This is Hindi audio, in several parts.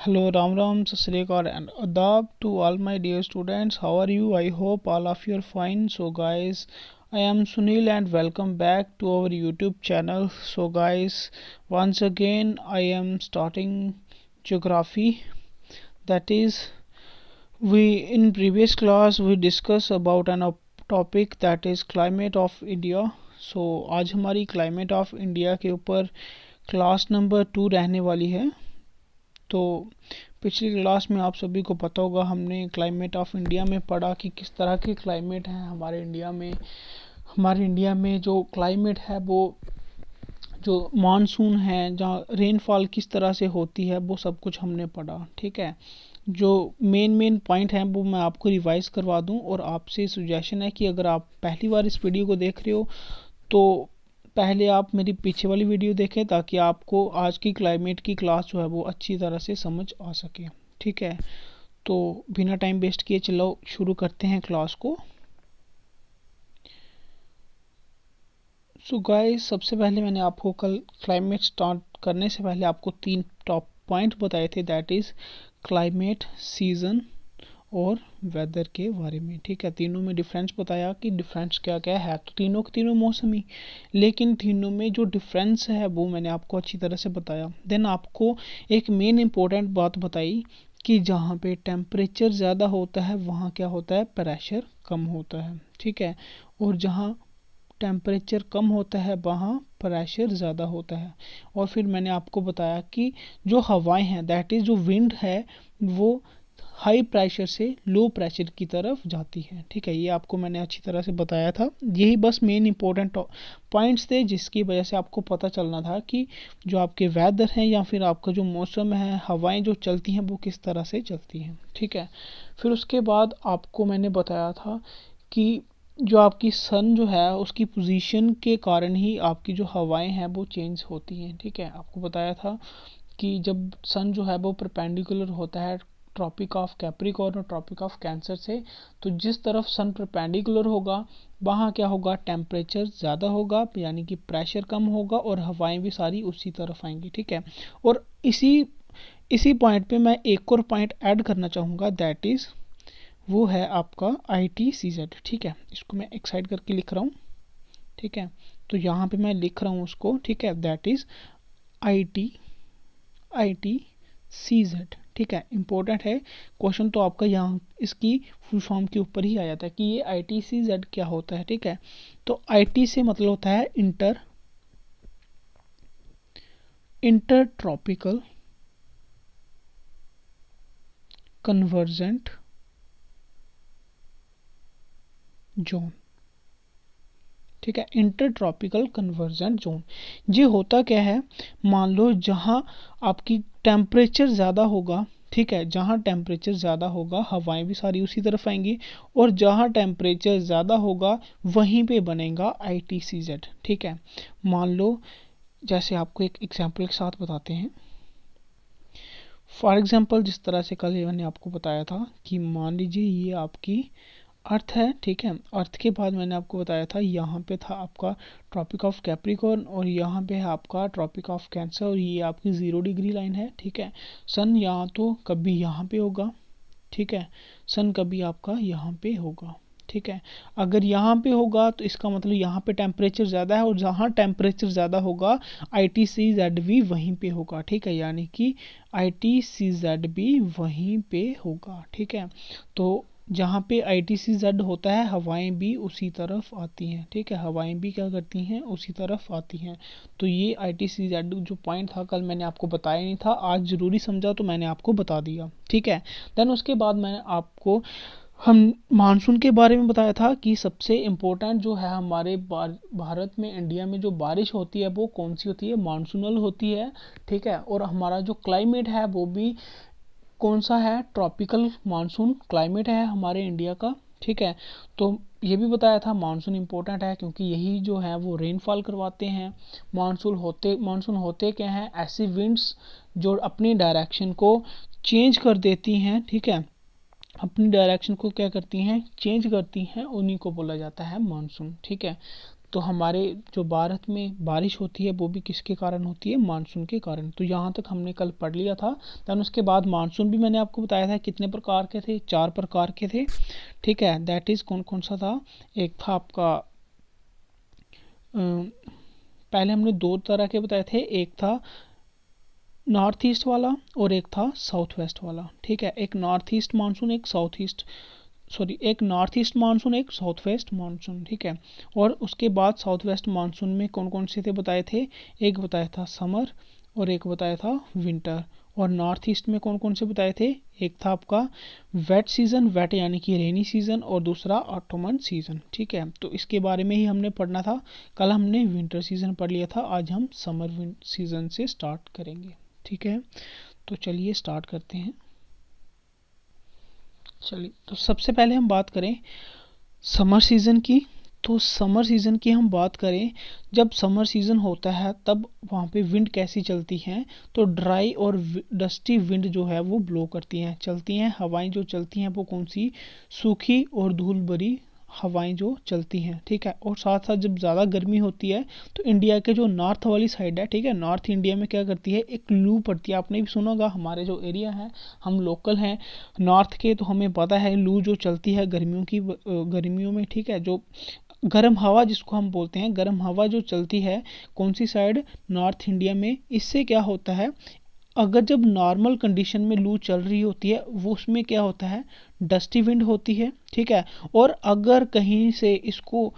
Hello, Ram Ram, Sat Sri Akal and Adab to all my dear students. How are you? I hope all of you are fine. So guys, I am Sunil and welcome back to our YouTube channel. So guys, once again I am starting geography. That is, we in previous class we discuss about an topic that is climate of India. So आज हमारी climate of India के ऊपर क्लास नंबर 2 रहने वाली है। तो पिछली क्लास में आप सभी को पता होगा हमने क्लाइमेट ऑफ इंडिया में पढ़ा कि किस तरह के क्लाइमेट हैं हमारे इंडिया में। हमारे इंडिया में जो क्लाइमेट है वो जो मानसून है, जहाँ रेनफॉल किस तरह से होती है, वो सब कुछ हमने पढ़ा। ठीक है, जो मेन पॉइंट हैं वो मैं आपको रिवाइज करवा दूं और आपसे सजेशन है कि अगर आप पहली बार इस वीडियो को देख रहे हो तो पहले आप मेरी पीछे वाली वीडियो देखें ताकि आपको आज की क्लाइमेट की क्लास जो है वो अच्छी तरह से समझ आ सके। ठीक है, तो बिना टाइम वेस्ट किए चलो शुरू करते हैं क्लास को। सो गाइस, सबसे पहले मैंने आपको कल क्लाइमेट स्टार्ट करने से पहले आपको 3 टॉप पॉइंट बताए थे, दैट इज़ क्लाइमेट, सीज़न और वेदर के बारे में। ठीक है, तीनों में डिफरेंस बताया कि डिफरेंस क्या क्या है। तो तीनों के तीनों मौसमी, लेकिन तीनों में जो डिफरेंस है वो मैंने आपको अच्छी तरह से बताया। देन आपको एक मेन इम्पोर्टेंट बात बताई कि जहाँ पे टेम्परेचर ज़्यादा होता है वहाँ क्या होता है, प्रेशर कम होता है। ठीक है, और जहाँ टेम्परेचर कम होता है वहाँ प्रेशर ज़्यादा होता है। और फिर मैंने आपको बताया कि जो हवाएं हैं, दैट इज़ जो विंड है, वो हाई प्रेशर से लो प्रेशर की तरफ जाती है। ठीक है, ये आपको मैंने अच्छी तरह से बताया था। यही बस मेन इंपॉर्टेंट पॉइंट्स थे जिसकी वजह से आपको पता चलना था कि जो आपके वेदर हैं या फिर आपका जो मौसम है, हवाएं जो चलती हैं वो किस तरह से चलती हैं। ठीक है, फिर उसके बाद आपको मैंने बताया था कि जो आपकी सन जो है उसकी पोजीशन के कारण ही आपकी जो हवाएं हैं वो चेंज होती हैं। ठीक है, आपको बताया था कि जब सन जो है वो परपेंडिकुलर होता है ट्रॉपिक ऑफ कैप्रिकॉर्न और ट्रॉपिक ऑफ कैंसर से, तो जिस तरफ सन परपेंडिकुलर होगा वहाँ क्या होगा, टेम्परेचर ज़्यादा होगा, यानी कि प्रेशर कम होगा और हवाएं भी सारी उसी तरफ आएंगी। ठीक है, और इसी पॉइंट पे मैं एक और पॉइंट ऐड करना चाहूँगा, दैट इज़ वो है आपका ITCZ। ठीक है, इसको मैं एक साइड करके लिख रहा हूँ। ठीक है, तो यहाँ पे मैं लिख रहा हूँ उसको। ठीक है, दैट इज़ ITCZ। ठीक है, इंपॉर्टेंट है क्वेश्चन, तो आपका यहाँ इसकी फुल फॉर्म के ऊपर ही आ जाता है कि ये ITCZ क्या होता है। ठीक है, तो IT से मतलब होता है इंटर ट्रॉपिकल कन्वर्जेंट जोन। ठीक है, इंटर ट्रॉपिकल कन्वर्जेंट जोन, ये होता क्या है, मान लो जहाँ आपकी टेम्परेचर ज़्यादा होगा। ठीक है, जहाँ टेम्परेचर ज़्यादा होगा हवाएं भी सारी उसी तरफ आएंगी, और जहाँ टेम्परेचर ज़्यादा होगा वहीं पे बनेगा ITCZ। ठीक है, मान लो जैसे आपको एक एग्जांपल के साथ बताते हैं। फॉर एग्जांपल जिस तरह से कल मैंने आपको बताया था कि मान लीजिए ये आपकी अर्थ है। ठीक है, अर्थ के बाद मैंने आपको बताया था यहाँ पे था आपका ट्रॉपिक ऑफ कैप्रिकॉर्न और यहाँ पे है आपका ट्रॉपिक ऑफ कैंसर और ये आपकी 0 डिग्री लाइन है। ठीक है, सन यहाँ तो कभी यहाँ पे होगा। ठीक है, सन कभी आपका यहाँ पे होगा। ठीक है, अगर यहाँ पे होगा तो इसका मतलब यहाँ पे टेम्परेचर ज़्यादा है और जहाँ टेम्परेचर ज़्यादा होगा ITCZ भी वहीं पे होगा। ठीक है, यानी कि ITCZ भी वहीं पे होगा। ठीक है, तो जहाँ पे ITCZ होता है हवाएं भी उसी तरफ आती हैं। ठीक है, हवाएं भी क्या करती हैं, उसी तरफ आती हैं। तो ये ITCZ जो पॉइंट था कल मैंने आपको बताया नहीं था, आज ज़रूरी समझा तो मैंने आपको बता दिया। ठीक है, देन उसके बाद मैंने आपको हम मानसून के बारे में बताया था कि सबसे इम्पोर्टेंट जो है हमारे भारत में, इंडिया में जो बारिश होती है वो कौन सी होती है, मानसूनल होती है। ठीक है, और हमारा जो क्लाइमेट है वो भी कौन सा है, ट्रॉपिकल मानसून क्लाइमेट है हमारे इंडिया का। ठीक है, तो ये भी बताया था मानसून इम्पोर्टेंट है क्योंकि यही जो है वो रेनफॉल करवाते हैं। मानसून होते क्या हैं, ऐसी विंड्स जो अपनी डायरेक्शन को चेंज कर देती हैं। ठीक है, अपनी डायरेक्शन को क्या करती हैं, चेंज करती हैं, उन्हीं को बोला जाता है मानसून। ठीक है, तो हमारे जो भारत में बारिश होती है वो भी किसके कारण होती है, मानसून के कारण। तो यहाँ तक हमने कल पढ़ लिया था। दैन उसके बाद मानसून भी मैंने आपको बताया था कितने प्रकार के थे, 4 प्रकार के थे, ठीक है। दैट इज़ कौन कौन सा था, एक था आपका पहले हमने 2 तरह के बताए थे, एक था नॉर्थ ईस्ट वाला और एक था साउथ वेस्ट वाला, ठीक है। एक नॉर्थ ईस्ट मानसून, एक साउथ ईस्ट, सॉरी एक नॉर्थ ईस्ट मानसून, एक साउथ वेस्ट मानसून, ठीक है। और उसके बाद साउथ वेस्ट मानसून में कौन कौन से थे बताए थे, एक बताया था समर और एक बताया था विंटर। और नॉर्थ ईस्ट में कौन कौन से बताए थे, एक था आपका वेट सीज़न, वेट यानी कि रेनी सीज़न, और दूसरा ऑटोमन सीज़न, ठीक है। तो इसके बारे में ही हमने पढ़ना था। कल हमने विंटर सीज़न पढ़ लिया था, आज हम समर सीज़न से स्टार्ट करेंगे, ठीक है। तो चलिए स्टार्ट करते हैं। चलिए तो सबसे पहले हम बात करें समर सीज़न की। तो समर सीज़न की हम बात करें, जब समर सीज़न होता है तब वहाँ पे विंड कैसी चलती हैं, तो ड्राई और डस्टी विंड जो है वो ब्लो करती हैं, चलती हैं। हवाएं जो चलती हैं वो कौन सी, सूखी और धूल भरी हवाएं जो चलती हैं, ठीक है। और साथ साथ जब ज़्यादा गर्मी होती है तो इंडिया के जो नॉर्थ वाली साइड है, ठीक है, नॉर्थ इंडिया में क्या करती है, एक लू पड़ती है। आपने भी सुना होगा, हमारे जो एरिया है, हम लोकल हैं नॉर्थ के, तो हमें पता है लू जो चलती है गर्मियों में, ठीक है। जो गर्म हवा जिसको हम बोलते हैं, गर्म हवा जो चलती है कौन सी साइड, नॉर्थ इंडिया में। इससे क्या होता है, अगर जब नॉर्मल कंडीशन में लू चल रही होती है वो उसमें क्या होता है, डस्टी विंड होती है, ठीक है। और अगर कहीं से इसको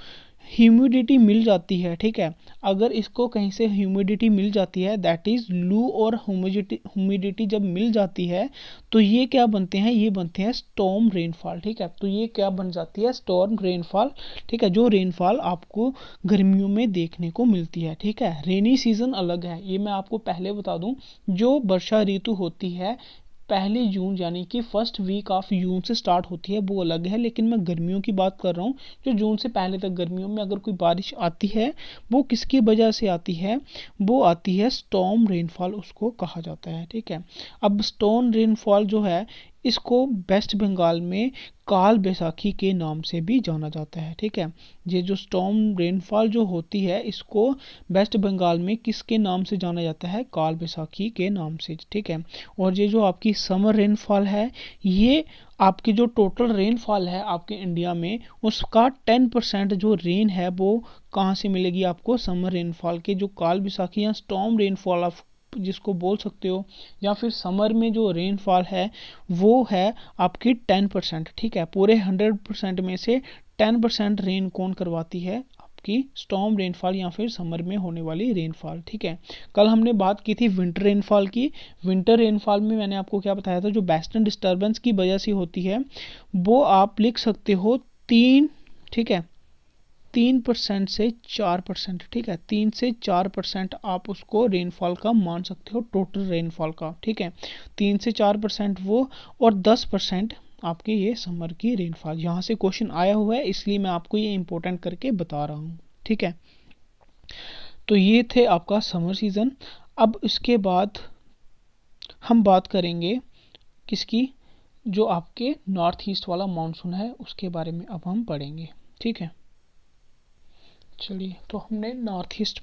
ह्यूमिडिटी मिल जाती है, ठीक है, अगर इसको कहीं से ह्यूमिडिटी मिल जाती है, दैट इज़ लू और ह्यूमिडिटी जब मिल जाती है तो ये क्या बनते हैं, ये बनते हैं स्टॉर्म रेनफॉल, ठीक है। तो ये क्या बन जाती है, स्टॉर्म रेनफॉल, ठीक है, जो रेनफॉल आपको गर्मियों में देखने को मिलती है, ठीक है। रेनी सीज़न अलग है, ये मैं आपको पहले बता दूं। जो वर्षा ऋतु होती है 1 जून यानी कि फर्स्ट वीक ऑफ जून से स्टार्ट होती है, वो अलग है। लेकिन मैं गर्मियों की बात कर रहा हूँ, जो जून से पहले तक गर्मियों में अगर कोई बारिश आती है वो किसकी वजह से आती है, वो आती है स्टॉर्म रेनफॉल, उसको कहा जाता है, ठीक है। अब स्टॉर्म रेनफॉल जो है इसको वेस्ट बंगाल में काल बैसाखी के नाम से भी जाना जाता है, ठीक है। ये जो स्टॉर्म रेनफॉल जो होती है इसको वेस्ट बंगाल में किसके नाम से जाना जाता है, काल बैसाखी के नाम से, ठीक है। और ये जो आपकी समर रेनफॉल है, ये आपकी जो टोटल रेनफॉल है आपके इंडिया में उसका 10% जो रेन है वो कहाँ से मिलेगी आपको, समर रेनफॉल के जो काल बैसाखी या स्टॉर्म रेनफॉल आप जिसको बोल सकते हो, या फिर समर में जो रेनफॉल है वो है आपकी 10%, ठीक है। पूरे 100% में से 10% रेन कौन करवाती है, आपकी स्टॉर्म रेनफॉल या फिर समर में होने वाली रेनफॉल, ठीक है। कल हमने बात की थी विंटर रेनफॉल की। विंटर रेनफॉल में मैंने आपको क्या बताया था, जो वेस्टर्न डिस्टर्बेंस की वजह से होती है वो आप लिख सकते हो 3, ठीक है, 3% से 4%, ठीक है, 3 से 4% आप उसको रेनफॉल का मान सकते हो, टोटल रेनफॉल का, ठीक है। 3 से 4% वो, और 10% आपके ये समर की रेनफॉल। यहाँ से क्वेश्चन आया हुआ है इसलिए मैं आपको ये इंपॉर्टेंट करके बता रहा हूँ, ठीक है। तो ये थे आपका समर सीज़न। अब इसके बाद हम बात करेंगे किसकी, जो आपके नॉर्थ ईस्ट वाला मानसून है उसके बारे में अब हम पढ़ेंगे, ठीक है। चलिए तो हमने नॉर्थ ईस्ट,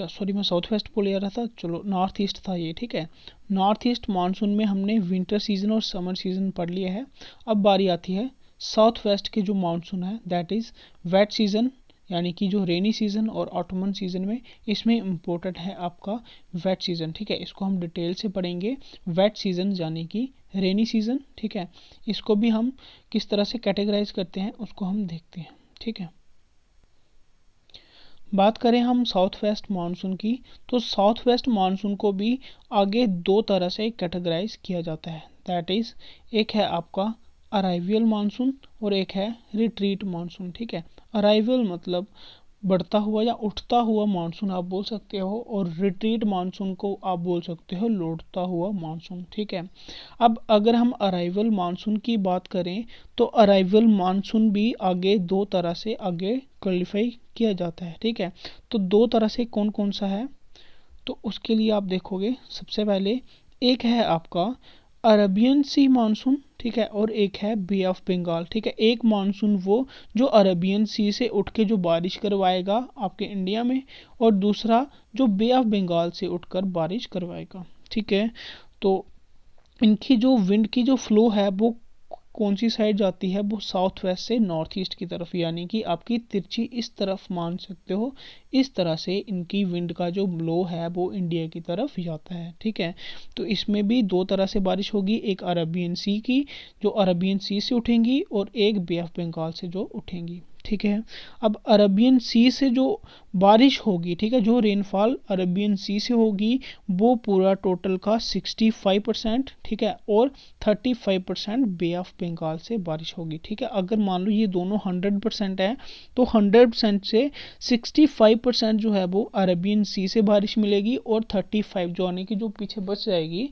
सॉरी मैं साउथ वेस्ट बोल रहा था, चलो नॉर्थ ईस्ट था ये, ठीक है। नॉर्थ ईस्ट मानसून में हमने विंटर सीज़न और समर सीज़न पढ़ लिया है। अब बारी आती है साउथ वेस्ट के जो मानसून है, दैट इज़ वेट सीज़न यानी कि जो रेनी सीज़न और ऑटोमन सीज़न में, इसमें इम्पोर्टेंट है आपका वेट सीज़न, ठीक है। इसको हम डिटेल से पढ़ेंगे। वेट सीज़न यानी कि रेनी सीज़न, ठीक है, इसको भी हम किस तरह से कैटेगराइज करते हैं उसको हम देखते हैं, ठीक है। बात करें हम साउथ वेस्ट मानसून की, तो साउथ वेस्ट मानसून को भी आगे 2 तरह से कैटेगराइज किया जाता है, दैट इज़ एक है आपका अराइवल मानसून और एक है रिट्रीट मानसून, ठीक है। अराइवल मतलब बढ़ता हुआ या उठता हुआ मानसून आप बोल सकते हो, और रिट्रीट मानसून को आप बोल सकते हो लौटता हुआ मानसून, ठीक है। अब अगर हम अराइवल मानसून की बात करें तो अराइवल मानसून भी आगे 2 तरह से आगे क्वालिफाई किया जाता है, ठीक है। तो 2 तरह से कौन कौन सा है, तो उसके लिए आप देखोगे सबसे पहले एक है आपका अरबियन सी मानसून, ठीक ठीक है, और एक है बे ऑफ बंगाल। ठीक है, एक मानसून वो जो अरबियन सी से उठ के जो बारिश करवाएगा आपके इंडिया में, और दूसरा जो बे ऑफ बंगाल से उठकर बारिश करवाएगा। ठीक है, तो इनकी जो विंड की जो फ्लो है वो कौन सी साइड जाती है, वो साउथ वेस्ट से नॉर्थ ईस्ट की तरफ, यानी कि आपकी तिरछी इस तरफ मान सकते हो। इस तरह से इनकी विंड का जो ब्लो है वो इंडिया की तरफ जाता है। ठीक है, तो इसमें भी दो तरह से बारिश होगी, एक अरबियन सी की जो अरबियन सी से उठेंगी, और एक बे ऑफ बंगाल से जो उठेंगी। ठीक है, अब अरबियन सी से जो बारिश होगी, ठीक है, जो रेनफॉल अरबियन सी से होगी वो पूरा टोटल का 65%, ठीक है, और 35% बे ऑफ बंगाल से बारिश होगी। ठीक है, अगर मान लो ये दोनों 100% है तो 100% से 65% जो है वो अरबियन सी से बारिश मिलेगी, और 35 जो आने की जो पीछे बच जाएगी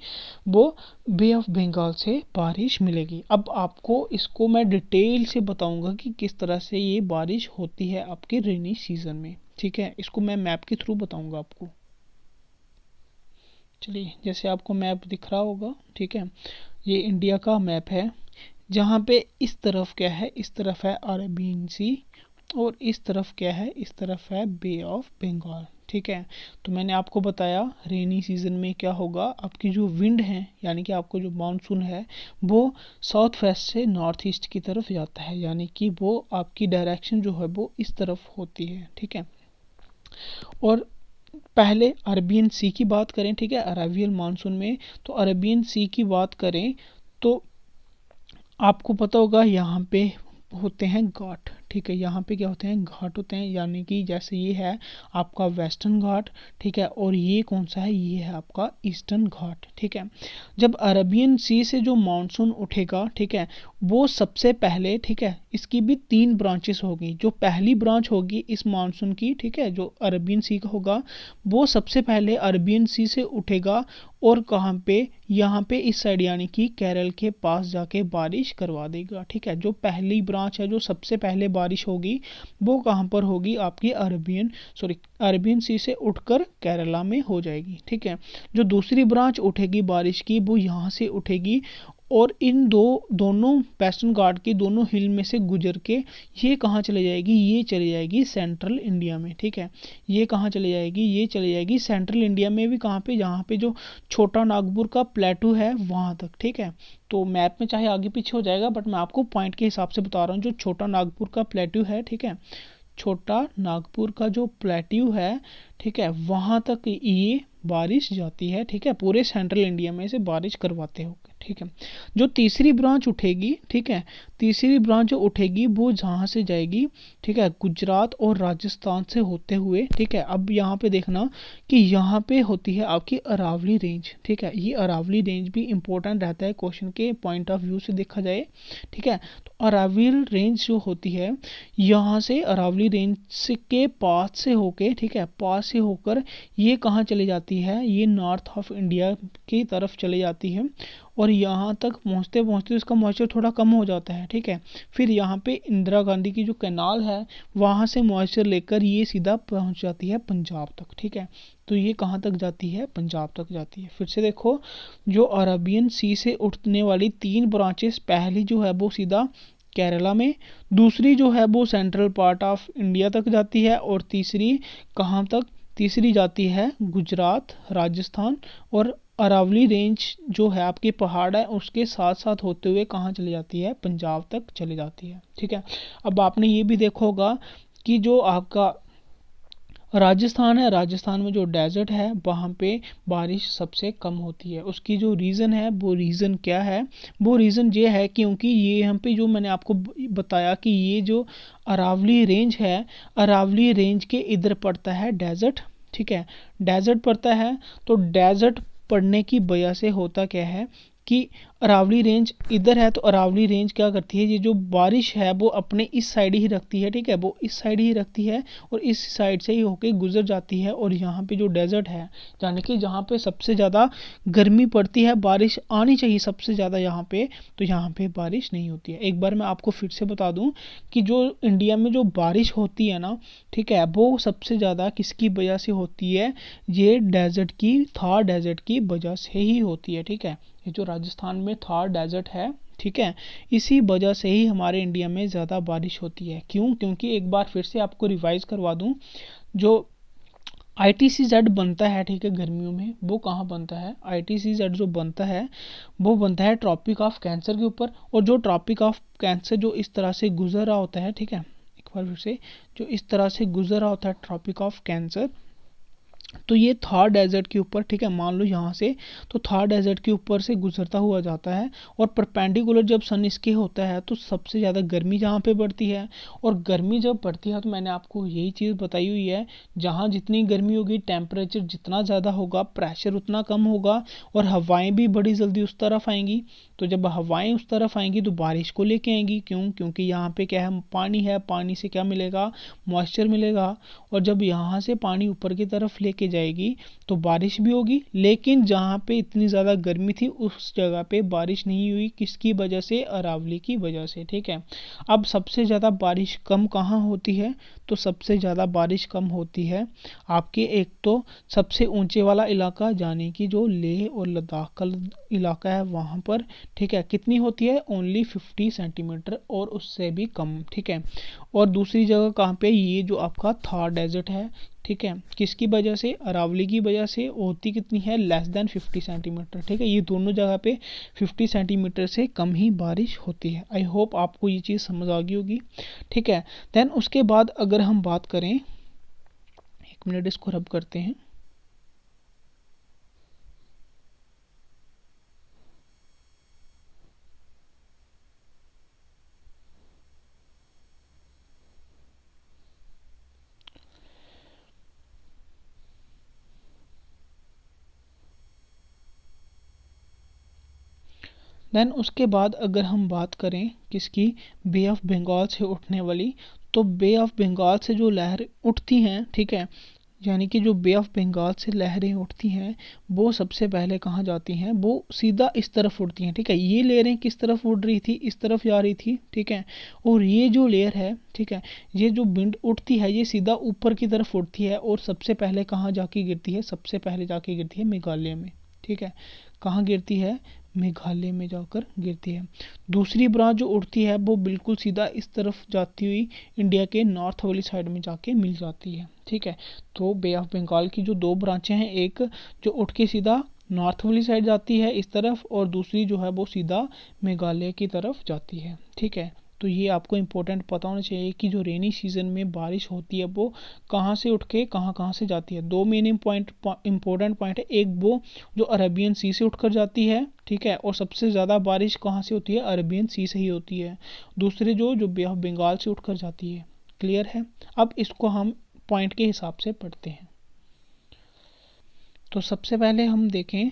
वो बे ऑफ बंगाल से बारिश मिलेगी। अब आपको इसको मैं डिटेल से बताऊंगा कि किस तरह से ये बारिश होती है आपके रेनी सीजन में। ठीक है, इसको मैं मैप के थ्रू बताऊंगा आपको। चलिए, जैसे आपको मैप दिख रहा होगा, ठीक है, ये इंडिया का मैप है, जहाँ पे इस तरफ क्या है, इस तरफ है अरबियन सी, और इस तरफ क्या है, इस तरफ है बे ऑफ बंगाल। ठीक है, तो मैंने आपको बताया रेनी सीजन में क्या होगा, आपकी जो विंड है यानी कि आपको जो मानसून है वो साउथ वेस्ट से नॉर्थ ईस्ट की तरफ जाता है, यानी कि वो आपकी डायरेक्शन जो है वो इस तरफ होती है। ठीक है, और पहले अरबियन सी की बात करें, ठीक है, अरेबियन मानसून में, तो अरबियन सी की बात करें तो आपको पता होगा यहाँ पे होते हैं घाट। ठीक है, यहाँ पे क्या होते हैं, घाट होते हैं, यानी कि जैसे ये है आपका वेस्टर्न घाट, ठीक है, और ये कौन सा है, ये है आपका ईस्टर्न घाट। ठीक है, जब अरबियन सी से जो मानसून उठेगा, ठीक है, वो सबसे पहले, ठीक है, इसकी भी 3 ब्रांचेस होगी। जो पहली ब्रांच होगी इस मानसून की, ठीक है, जो अरबियन सी का होगा, वो सबसे पहले अरबियन सी से उठेगा, और कहाँ पे, यहाँ पे इस साइड यानी कि केरल के पास जाके बारिश करवा देगा। ठीक है, जो पहली ब्रांच है, जो सबसे पहले बारिश होगी वो कहाँ पर होगी, आपकी अरबियन सी से उठकर केरला में हो जाएगी। ठीक है, जो दूसरी ब्रांच उठेगी बारिश की वो यहाँ से उठेगी, और इन दोनों वेस्टर्न घाट की दोनों हिल में से गुजर के ये कहाँ चले जाएगी, ये चली जाएगी सेंट्रल इंडिया में। ठीक है, ये कहाँ चली जाएगी, ये चली जाएगी सेंट्रल इंडिया में भी, कहाँ पे, जहाँ पे जो छोटा नागपुर का प्लेटू है वहाँ तक। ठीक है, तो मैप में चाहे आगे पीछे हो जाएगा, बट मैं आपको पॉइंट के हिसाब से बता रहा हूँ। जो छोटा नागपुर का प्लेटू है, ठीक है, छोटा नागपुर का जो प्लेट्यू है, ठीक है, वहाँ तक ये बारिश जाती है। ठीक है, पूरे सेंट्रल इंडिया में से बारिश करवाते हो। ठीक है, जो तीसरी ब्रांच उठेगी, ठीक है, तीसरी ब्रांच जो उठेगी वो जहाँ से जाएगी, ठीक है, गुजरात और राजस्थान से होते हुए। ठीक है, अब यहाँ पे देखना कि यहाँ पे होती है आपकी अरावली रेंज। ठीक है, ये अरावली रेंज भी इंपॉर्टेंट रहता है क्वेश्चन के पॉइंट ऑफ व्यू से देखा जाए। ठीक है, तो अरावली रेंज जो होती है, यहाँ से अरावली रेंज के पास से होके, ठीक है, पास से होकर ये कहाँ चली जाती है, ये नॉर्थ ऑफ इंडिया की तरफ चली जाती है, और यहाँ तक पहुँचते पहुँचते इसका मॉइस्चर थोड़ा कम हो जाता है। ठीक है, फिर यहाँ पे इंदिरा गांधी की जो कैनाल है वहाँ से मॉइस्चर लेकर ये सीधा पहुँच जाती है पंजाब तक। ठीक है, तो ये कहाँ तक जाती है, पंजाब तक जाती है। फिर से देखो, जो अरबियन सी से उठने वाली 3 ब्रांचेस, पहली जो है वो सीधा केरला में, दूसरी जो है वो सेंट्रल पार्ट ऑफ इंडिया तक जाती है, और तीसरी कहाँ तक, तीसरी जाती है गुजरात, राजस्थान, और अरावली रेंज जो है आपके पहाड़ है उसके साथ साथ होते हुए कहाँ चली जाती है, पंजाब तक चली जाती है। ठीक है, अब आपने ये भी देखा होगा कि जो आपका राजस्थान है, राजस्थान में जो डेजर्ट है वहाँ पे बारिश सबसे कम होती है। उसकी जो रीज़न है, वो रीज़न क्या है, वो रीज़न ये है क्योंकि ये यहाँ पे जो मैंने आपको बताया कि ये जो अरावली रेंज है, अरावली रेंज के इधर पड़ता है डेजर्ट। ठीक है, डेजर्ट पड़ता है, तो डेजर्ट पड़ने की वजह से होता क्या है कि अरावली रेंज इधर है, तो अरावली रेंज क्या करती है, ये जो बारिश है वो अपने इस साइड ही रखती है। ठीक है, वो इस साइड ही रखती है, और इस साइड से ही होके गुजर जाती है, और यहाँ पे जो डेजर्ट है, यानी कि जहाँ पे सबसे ज़्यादा गर्मी पड़ती है, बारिश आनी चाहिए सबसे ज़्यादा यहाँ पे, तो यहाँ पे बारिश नहीं होती है। एक बार मैं आपको फिर से बता दूँ कि जो इंडिया में जो बारिश होती है ना, ठीक है, वो सबसे ज़्यादा किसकी वजह से होती है, ये डेजर्ट की, थार डेजर्ट की वजह से ही होती है। ठीक है, ये जो राजस्थान में थार डेजर्ट है, ठीक है। इसी वजह से ही हमारे इंडिया में ज़्यादा बारिश होती है। क्यों? क्योंकि एक बार फिर से आपको रिवाइज करवा दूं, जो ITCZ बनता है, ठीक है, गर्मियों में, वो कहाँ बनता है? ITCZ जो बनता है वो बनता है ट्रॉपिक ऑफ कैंसर के ऊपर। और जो ट्रॉपिक ऑफ कैंसर जो इस तरह से गुजर रहा होता है, ठीक है, एक बार फिर से, जो इस तरह से गुजर रहा होता है ट्रॉपिक ऑफ कैंसर, तो ये थार डेजर्ट के ऊपर, ठीक है, मान लो यहाँ से, तो थार डेजर्ट के ऊपर से गुजरता हुआ जाता है। और परपेंडिकुलर जब सन इसके होता है तो सबसे ज़्यादा गर्मी जहाँ पे बढ़ती है। और गर्मी जब बढ़ती है तो मैंने आपको यही चीज़ बताई हुई है, जहाँ जितनी गर्मी होगी, टेम्परेचर जितना ज़्यादा होगा, प्रेशर उतना कम होगा, और हवाएं भी बड़ी जल्दी उस तरफ आएंगी। तो जब हवाएं उस तरफ आएंगी तो बारिश को लेके आएंगी। क्यों? क्योंकि यहाँ पे क्या है, पानी है, पानी से क्या मिलेगा? मॉइस्चर मिलेगा। और जब यहाँ से पानी ऊपर की तरफ लेके जाएगी तो बारिश भी होगी। लेकिन जहाँ पे इतनी ज़्यादा गर्मी थी उस जगह पे बारिश नहीं हुई। किसकी वजह से? अरावली की वजह से, ठीक है। अब सबसे ज़्यादा बारिश कम कहाँ होती है? तो सबसे ज़्यादा बारिश कम होती है आपके, एक तो सबसे ऊंचे वाला इलाका, यानी कि जो लेह और लद्दाख का इलाका है वहाँ पर, ठीक है। कितनी होती है? ओनली 50 सेंटीमीटर, और उससे भी कम, ठीक है। और दूसरी जगह कहाँ पे? ये जो आपका थार डेजर्ट है, ठीक है, किसकी वजह से? अरावली की वजह से होती कितनी है? लेस देन 50 सेंटीमीटर, ठीक है। ये दोनों जगह पे 50 सेंटीमीटर से कम ही बारिश होती है। आई होप आपको ये चीज़ समझ आ गई होगी, ठीक है। देन उसके बाद अगर हम बात करें, एक मिनट इसको रब करते हैं। देन उसके बाद अगर हम बात करें किसकी? बे ऑफ बंगाल से उठने वाली। तो बे ऑफ बंगाल से जो लहर उठती हैं, ठीक है, यानी कि जो बे ऑफ बंगाल से लहरें उठती हैं वो सबसे पहले कहाँ जाती हैं? वो सीधा इस तरफ उड़ती हैं, ठीक है। ये लहरें किस तरफ उड़ रही थी? इस तरफ जा रही थी, ठीक है। और ये जो लेयर है, ठीक है, ये जो विंड उठती है ये सीधा ऊपर की तरफ उड़ती है। और सबसे पहले कहाँ जाके गिरती है? सबसे पहले जाके गिरती है मेघालय में, ठीक है। कहाँ गिरती है? मेघालय में जाकर गिरती है। दूसरी ब्रांच जो उड़ती है वो बिल्कुल सीधा इस तरफ जाती हुई इंडिया के नॉर्थ वाली साइड में जाके मिल जाती है, ठीक है। तो बे ऑफ बंगाल की जो दो ब्रांचें हैं, एक जो उठ के सीधा नॉर्थ वाली साइड जाती है इस तरफ, और दूसरी जो है वो सीधा मेघालय की तरफ जाती है, ठीक है। तो ये आपको इम्पोर्टेंट पता होना चाहिए कि जो रेनी सीजन में बारिश होती है वो कहाँ से उठ के कहाँ कहाँ से जाती है। दो मेन इम्पोर्टेंट पॉइंट है, एक वो जो अरेबियन सी से उठकर जाती है, ठीक है, और सबसे ज़्यादा बारिश कहाँ से होती है? अरेबियन सी से ही होती है। दूसरी जो बे ऑफ बंगाल से उठकर जाती है। क्लियर है? अब इसको हम पॉइंट के हिसाब से पढ़ते हैं। तो सबसे पहले हम देखें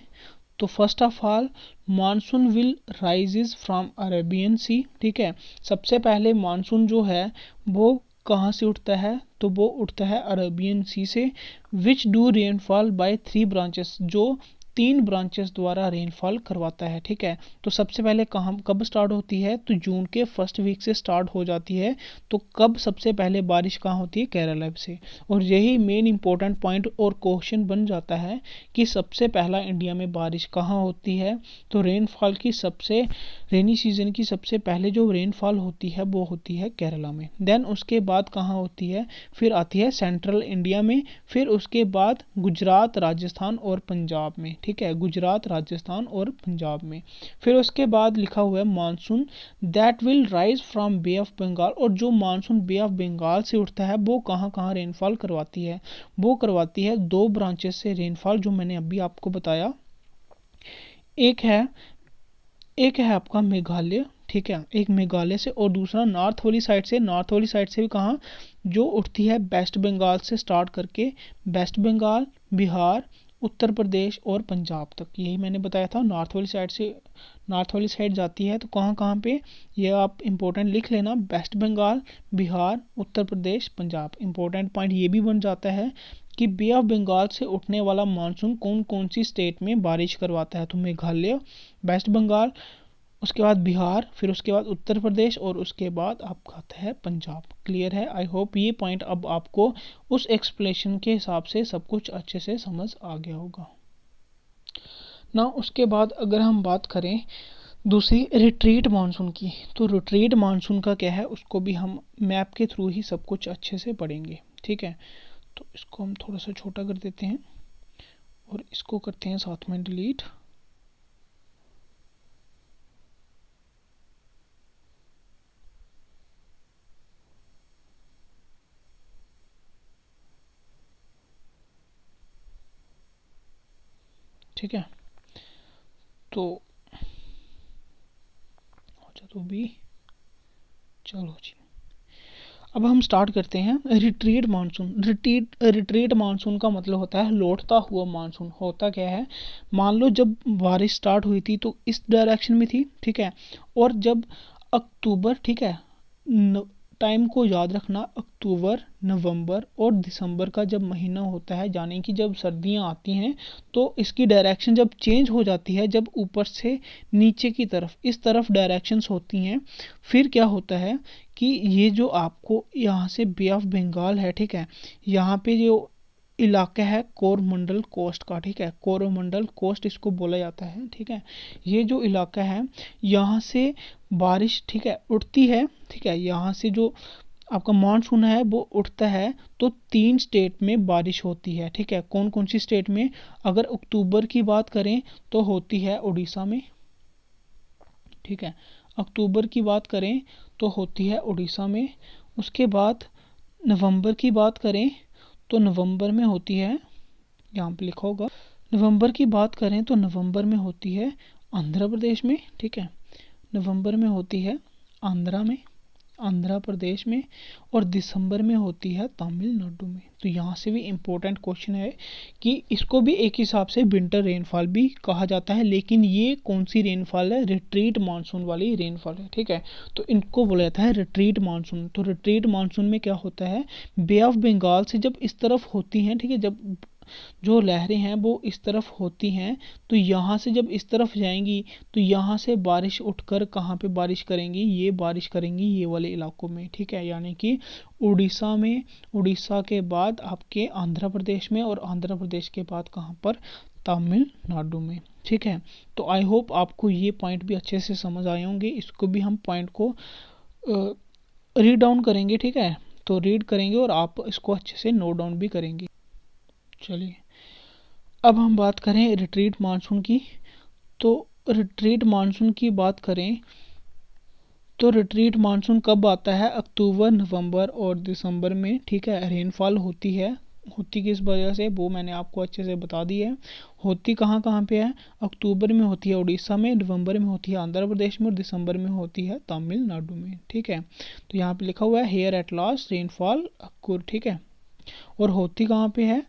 तो first of all monsoon will rises from Arabian sea, ठीक है। सबसे पहले मानसून जो है वो कहाँ से उठता है? तो वो उठता है अरेबियन सी से। Which do rainfall by 3 branches, जो 3 ब्रांचेस द्वारा रेनफॉल करवाता है, ठीक है। तो सबसे पहले कहाँ कब स्टार्ट होती है? तो जून के फर्स्ट वीक से स्टार्ट हो जाती है। तो कब सबसे पहले बारिश कहाँ होती है? केरला से। और यही मेन इंपॉर्टेंट पॉइंट और क्वेश्चन बन जाता है कि सबसे पहला इंडिया में बारिश कहाँ होती है? तो रेनफॉल की सबसे रेनी सीजन की सबसे पहले जो रेनफॉल होती है वो होती है केरला में। देन उसके बाद कहाँ होती है? फिर आती है सेंट्रल इंडिया में। फिर उसके बाद गुजरात, राजस्थान और पंजाब में, ठीक है, गुजरात, राजस्थान और पंजाब में। फिर उसके बाद लिखा हुआ है monsoon that will rise from bay of Bengal. और जो मानसून बे ऑफ बंगाल से उठता है वो कहाँ कहाँ रेनफॉल करवाती है? वो करवाती है 2 ब्रांचेस से रेनफॉल, जो मैंने अभी आपको बताया। एक है एक है आपका मेघालय, ठीक है, एक मेघालय से, और दूसरा नॉर्थ वाली साइड से। नॉर्थ वाली साइड से भी कहाँ? जो उठती है वेस्ट बंगाल से स्टार्ट करके वेस्ट बंगाल, बिहार, उत्तर प्रदेश और पंजाब तक। यही मैंने बताया था, नॉर्थ वाली साइड से नॉर्थ वाली साइड जाती है। तो कहाँ कहाँ पे? ये आप इंपॉर्टेंट लिख लेना, waste Bengal, Bihar, Uttar Pradesh, Punjab. Important point ये भी बन जाता है कि बे ऑफ बंगाल से उठने वाला मानसून कौन कौन सी स्टेट में बारिश करवाता है? तो मेघालय, वेस्ट बंगाल, उसके बाद बिहार, फिर उसके बाद उत्तर प्रदेश, और उसके बाद आपका आता है पंजाब। क्लियर है? आई होप ये पॉइंट अब आपको उस एक्सप्लेनेशन के हिसाब से सब कुछ अच्छे से समझ आ गया होगा ना। उसके बाद अगर हम बात करें दूसरी रिट्रीट मानसून की। तो रिट्रीट मानसून का क्या है, उसको भी हम मैप के थ्रू ही सब कुछ अच्छे से पढ़ेंगे, ठीक है। तो इसको हम थोड़ा सा छोटा कर देते हैं और इसको करते हैं साथ में डिलीट। ठीक है, तो अच्छा तो भी चलो जी, अब हम स्टार्ट करते हैं रिट्रीट मानसून। रिट्रीट मानसून का मतलब होता है लौटता हुआ मानसून। होता क्या है, मान लो जब बारिश स्टार्ट हुई थी तो इस डायरेक्शन में थी, ठीक है, और जब अक्टूबर, ठीक है, टाइम को याद रखना, अक्टूबर, नवंबर और दिसंबर का जब महीना होता है, यानी कि जब सर्दियां आती हैं, तो इसकी डायरेक्शन जब चेंज हो जाती है, जब ऊपर से नीचे की तरफ इस तरफ डायरेक्शंस होती हैं, फिर क्या होता है कि ये जो आपको यहाँ से बे ऑफ बंगाल है, ठीक है, यहाँ पे जो इलाका है कोरोमंडल कोस्ट का, ठीक है, कोरोमंडल कोस्ट इसको बोला जाता है, ठीक है। ये जो इलाका है, यहाँ से बारिश, ठीक है, उठती है, ठीक है, यहाँ से जो आपका मानसून है वो उठता है, तो 3 स्टेट में बारिश होती है, ठीक है। कौन कौन सी स्टेट में, अगर अक्टूबर की बात करें तो होती है उड़ीसा में, ठीक है, अक्टूबर की बात करें तो होती है उड़ीसा में। उसके बाद नवंबर की बात करें तो नवंबर में होती है, यहाँ पे लिखा होगा, नवंबर की बात करें तो नवंबर में होती है आंध्र प्रदेश में, ठीक है, नवंबर में होती है आंध्र प्रदेश में, और दिसंबर में होती है तमिलनाडु में। तो यहाँ से भी इम्पोर्टेंट क्वेश्चन है कि इसको भी एक हिसाब से विंटर रेनफॉल भी कहा जाता है, लेकिन ये कौन सी रेनफॉल है, रिट्रीट मानसून वाली रेनफॉल है, ठीक है। तो इनको बोला जाता है रिट्रीट मानसून। तो रिट्रीट मानसून में क्या होता है, बे ऑफ बंगाल से जब इस तरफ होती हैं, ठीक है, जब जो लहरें हैं वो इस तरफ होती हैं, तो यहाँ से जब इस तरफ जाएंगी तो यहाँ से बारिश उठकर कहाँ पे बारिश करेंगी, ये बारिश करेंगी ये वाले इलाकों में, ठीक है, यानी कि उड़ीसा में, उड़ीसा के बाद आपके आंध्र प्रदेश में, और आंध्र प्रदेश के बाद कहाँ पर, तमिलनाडु में, ठीक है। तो आई होप आपको ये पॉइंट भी अच्छे से समझ आए होंगे। इसको भी हम पॉइंट को रीड डाउन करेंगे, ठीक है, तो रीड करेंगे और आप इसको अच्छे से नोट डाउन भी करेंगे। चलिए, अब हम बात करें रिट्रीट मानसून की। तो रिट्रीट मानसून की बात करें तो रिट्रीट मानसून कब आता है, अक्टूबर, नवंबर और दिसंबर में, ठीक है। रेनफॉल होती है, होती किस वजह से वो मैंने आपको अच्छे से बता दी है। होती कहाँ कहाँ पे है, अक्टूबर में होती है उड़ीसा में, नवंबर में होती है आंध्र प्रदेश में, और दिसंबर में होती है तमिलनाडु में, ठीक है। तो यहाँ पे लिखा हुआ है हेयर एट लास्ट रेनफॉल अक्कुर, ठीक है। और होती कहाँ पे है,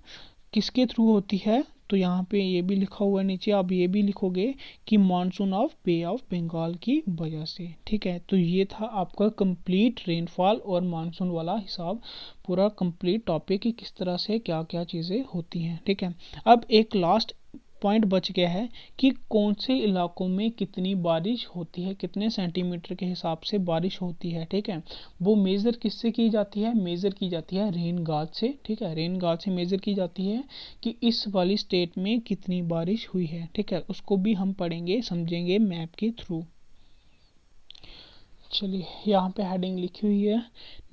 किसके थ्रू होती है, तो यहाँ पे ये भी लिखा हुआ है नीचे, आप ये भी लिखोगे कि monsoon of bay of Bengal की वजह से, ठीक है। तो ये था आपका कंप्लीट रेनफॉल और मानसून वाला हिसाब, पूरा कंप्लीट टॉपिक कि किस तरह से क्या क्या चीज़ें होती हैं, ठीक है। अब एक लास्ट पॉइंट बच गया है कि कौन से इलाकों में कितनी बारिश होती है, कितने सेंटीमीटर के हिसाब से बारिश होती है, ठीक है। वो मेज़र किससे की जाती है, मेज़र की जाती है रेन गाज से, ठीक है, रेन गाज से मेज़र की जाती है कि इस वाली स्टेट में कितनी बारिश हुई है, ठीक है। उसको भी हम पढ़ेंगे, समझेंगे मैप के थ्रू। चलिए, यहाँ पे हेडिंग लिखी हुई है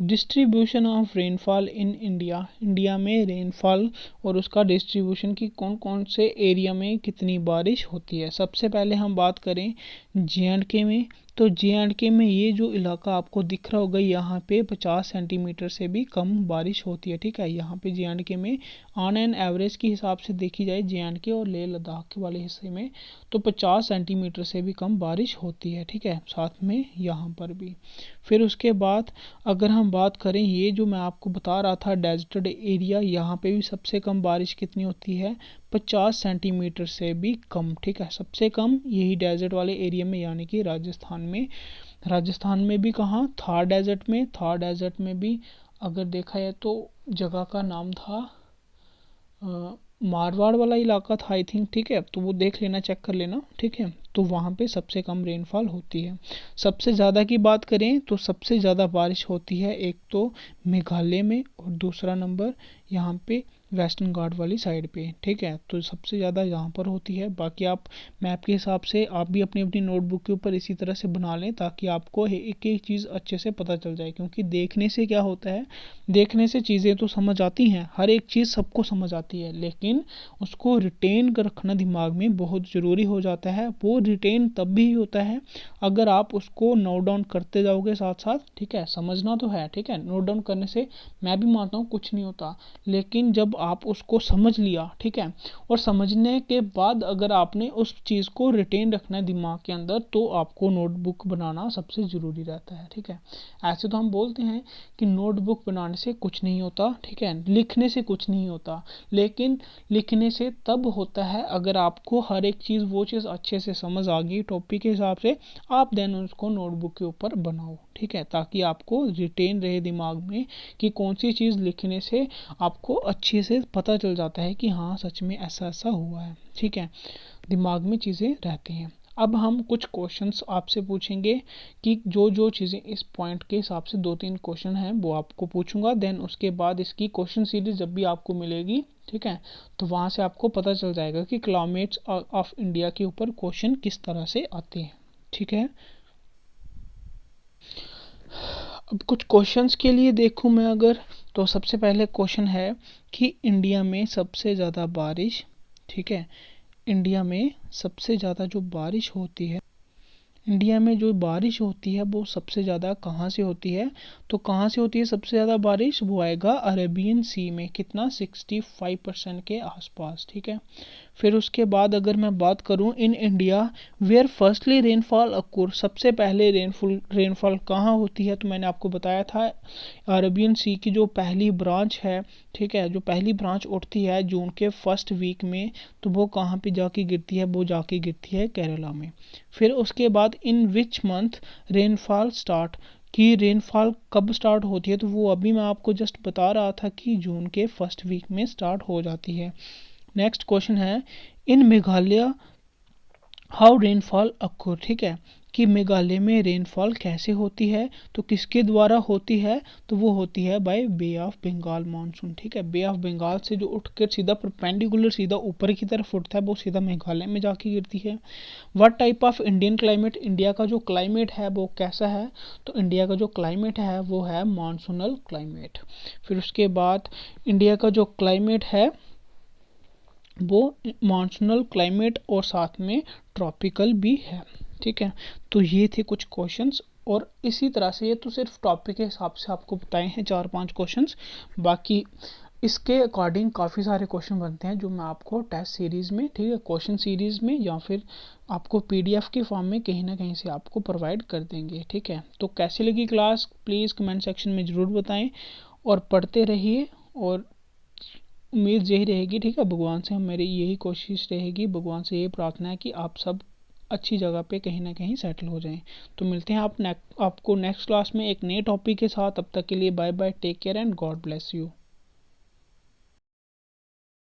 distribution of rainfall in India. India में रेनफॉल और उसका डिस्ट्रीब्यूशन की कौन कौन से एरिया में कितनी बारिश होती है। सबसे पहले हम बात करें जे.एंड.के में। तो जे.एंड.के में ये जो इलाका आपको दिख रहा होगा, यहाँ पे 50 सेंटीमीटर से भी कम बारिश होती है, ठीक है। यहाँ पे जे.एंड.के में ऑन एन एवरेज के हिसाब से देखी जाए, जे.एंड.के और लेह लद्दाख वाले हिस्से में, तो 50 सेंटीमीटर से भी कम बारिश होती है, ठीक है, साथ में यहाँ पर भी। फिर उसके बाद अगर हम बात करें, ये जो मैं आपको बता रहा था डेजर्टेड एरिया, यहाँ पे भी सबसे कम बारिश कितनी होती है, 50 सेंटीमीटर से भी कम, ठीक है। सबसे कम यही डेजर्ट वाले एरिया में, यानी कि राजस्थान में। राजस्थान में भी कहाँ, थार डेजर्ट में। थार डेजर्ट में भी अगर देखा जाए तो जगह का नाम था मारवाड़ वाला इलाका था आई थिंक, ठीक है, तो वो देख लेना, चेक कर लेना, ठीक है। तो वहाँ पे सबसे कम रेनफॉल होती है। सबसे ज़्यादा की बात करें तो सबसे ज़्यादा बारिश होती है एक तो मेघालय में, और दूसरा नंबर यहाँ पे वेस्टर्न घाट वाली साइड पे, ठीक है। तो सबसे ज़्यादा यहाँ पर होती है। बाकी आप मैप के हिसाब से आप भी अपनी अपनी नोटबुक के ऊपर इसी तरह से बना लें, ताकि आपको एक एक चीज़ अच्छे से पता चल जाए। क्योंकि देखने से क्या होता है, देखने से चीज़ें तो समझ आती हैं, हर एक चीज़ सबको समझ आती है, लेकिन उसको रिटेन कर रखना दिमाग में बहुत ज़रूरी हो जाता है। वो रिटेन तब भी होता है अगर आप उसको नोट डाउन करते जाओगे साथ साथ, ठीक है। समझना तो है, ठीक है, नोट डाउन करने से मैं भी मानता हूँ कुछ नहीं होता, लेकिन जब आप उसको समझ लिया, ठीक है, और समझने के बाद अगर आपने उस चीज़ को रिटेन रखना है दिमाग के अंदर, तो आपको नोटबुक बनाना सबसे ज़रूरी रहता है, ठीक है। ऐसे तो हम बोलते हैं कि नोटबुक बनाने से कुछ नहीं होता, ठीक है, लिखने से कुछ नहीं होता, लेकिन लिखने से तब होता है अगर आपको हर एक चीज़ वो चीज़ अच्छे से समझ आ गई टॉपिक के हिसाब से, आप देन उसको नोटबुक के ऊपर बनाओ, ठीक है, ताकि आपको रिटेन रहे दिमाग में कि कौन सी चीज़ लिखने से आपको अच्छे से पता चल जाता है कि हाँ सच में ऐसा ऐसा हुआ है, ठीक है, दिमाग में चीज़ें रहती हैं। अब हम कुछ क्वेश्चंस आपसे पूछेंगे कि जो जो चीज़ें इस पॉइंट के हिसाब से 2-3 क्वेश्चन हैं वो आपको पूछूंगा, देन उसके बाद इसकी क्वेश्चन सीरीज जब भी आपको मिलेगी, ठीक है, तो वहाँ से आपको पता चल जाएगा कि क्लाइमेट्स ऑफ इंडिया के ऊपर क्वेश्चन किस तरह से आते हैं, ठीक है। अब कुछ क्वेश्चंस के लिए देखूं मैं अगर, तो सबसे पहले क्वेश्चन है कि इंडिया में सबसे ज़्यादा बारिश, ठीक है, इंडिया में सबसे ज़्यादा जो बारिश होती है, इंडिया में जो बारिश होती है वो सबसे ज़्यादा कहाँ से होती है, तो कहाँ से होती है सबसे ज़्यादा बारिश, वो आएगा अरेबियन सी में, कितना 65% के आसपास, ठीक है। फिर उसके बाद अगर मैं बात करूं in India where firstly rainfall occur, सबसे पहले रेनफॉल कहाँ होती है, तो मैंने आपको बताया था अरेबियन सी की जो पहली ब्रांच है, ठीक है, जो पहली ब्रांच उठती है जून के फर्स्ट वीक में, तो वो कहाँ पे जाके गिरती है, वो जाके गिरती है केरला में। फिर उसके बाद इन विच मंथ रेनफॉल स्टार्ट, कि रेनफॉल कब स्टार्ट होती है, तो वो अभी मैं आपको जस्ट बता रहा था कि जून के फर्स्ट वीक में स्टार्ट हो जाती है। नेक्स्ट क्वेश्चन है इन मेघालय हाउ रेनफॉल अक्कर, ठीक है, कि मेघालय में रेनफॉल कैसे होती है, तो किसके द्वारा होती है, तो वो होती है by bay of Bengal monsoon, ठीक है। बे ऑफ बंगाल से जो उठकर सीधा परपेंडिकुलर सीधा ऊपर की तरफ उठता है वो सीधा मेघालय में जाके गिरती है। What type of Indian climate, India का जो क्लाइमेट है वो कैसा है, तो इंडिया का जो क्लाइमेट है वो है मानसूनल क्लाइमेट। फिर उसके बाद इंडिया का जो क्लाइमेट है वो मानसूनल क्लाइमेट और साथ में ट्रॉपिकल भी है, ठीक है। तो ये थे कुछ क्वेश्चंस, और इसी तरह से ये तो सिर्फ टॉपिक के हिसाब से आपको बताए हैं 4-5 क्वेश्चंस, बाकी इसके अकॉर्डिंग काफ़ी सारे क्वेश्चन बनते हैं जो मैं आपको टेस्ट सीरीज़ में, ठीक है, क्वेश्चन सीरीज़ में या फिर आपको पीडीएफ के फॉर्म में कहीं ना कहीं से आपको प्रोवाइड कर देंगे, ठीक है। तो कैसी लगी क्लास प्लीज़ कमेंट सेक्शन में ज़रूर बताएं, और पढ़ते रहिए, और उम्मीद यही रहेगी, ठीक है, भगवान से हम मेरी यही कोशिश रहेगी, भगवान से यही प्रार्थना है कि आप सब अच्छी जगह पे कहीं ना कहीं सेटल हो जाएं। तो मिलते हैं आपको नेक्स्ट क्लास में एक नए टॉपिक के साथ, तब तक के लिए bye bye, take care and God bless you.